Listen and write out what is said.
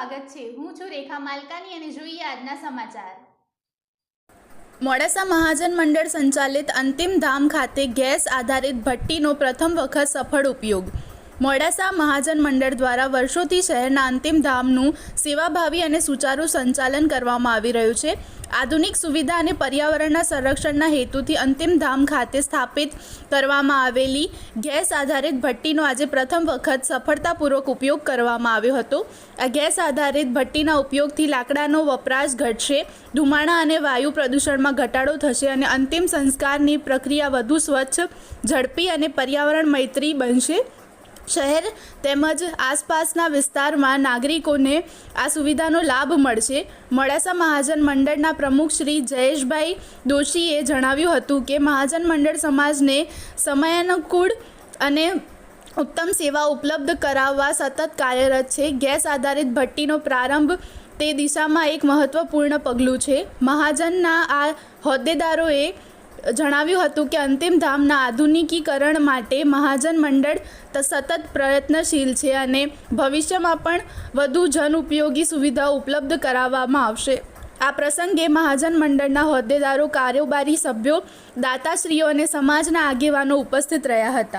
સ્વાગત છે। હું છું રેખા માલકાની અને જોઈએ આજના સમાચાર। મોડાસા મહાજન મંડળ સંચાલિત અંતિમ ધામ ખાતે ગેસ આધારિત ભઠ્ઠીનો પ્રથમ વખત સફળ ઉપયોગ। મોડાસા મહાજન મંડળ દ્વારા વર્ષોથી શહેરના અંતિમ ધામનું સેવાભાવી અને સુચારુ સંચાલન કરવામાં આવી રહ્યું છે। આધુનિક સુવિધા અને પર્યાવરણના સંરક્ષણના હેતુથી અંતિમ ધામ ખાતે સ્થાપિત કરવામાં આવેલી ગેસ આધારિત ભઠ્ઠીનો આજે પ્રથમ વખત સફળતાપૂર્વક ઉપયોગ કરવામાં આવ્યો હતો। આ ગેસ આધારિત ભઠ્ઠીના ઉપયોગથી લાકડાનો વપરાશ ઘટશે, ધુમાડા અને વાયુ પ્રદૂષણમાં ઘટાડો થશે અને અંતિમ સંસ્કારની પ્રક્રિયા વધુ સ્વચ્છ, ઝડપી અને પર્યાવરણ મૈત્રી બનશે। શહેર તેમજ આસપાસના વિસ્તારમાં નાગરિકોને આ સુવિધાનો લાભ મળશે। મોડાસા મહાજન મંડળના પ્રમુખ શ્રી જયેશભાઈ દોશીએ જણાવ્યું હતું કે મહાજન મંડળ સમાજને સમયાનુકૂળ અને ઉત્તમ સેવા ઉપલબ્ધ કરાવવા સતત કાર્યરત છે। ગેસ આધારિત ભઠ્ઠીનો પ્રારંભ તે દિશામાં એક મહત્વપૂર્ણ પગલું છે। મહાજનના આ હોદ્દેદારોએ જણાવ્યું હતું કે અંતિમ ધામના આધુનિકીકરણ માટે મહાજન મંડળ સતત પ્રયત્નશીલ છે અને ભવિષ્યમાં પણ વધુ જન ઉપયોગી સુવિધાઓ ઉપલબ્ધ કરાવવામાં આવશે। આ પ્રસંગે મહાજન મંડળના હોદ્દેદારો, કારોબારી સભ્યો, દાતાશ્રીઓ અને સમાજના આગેવાનો ઉપસ્થિત રહ્યા હતા।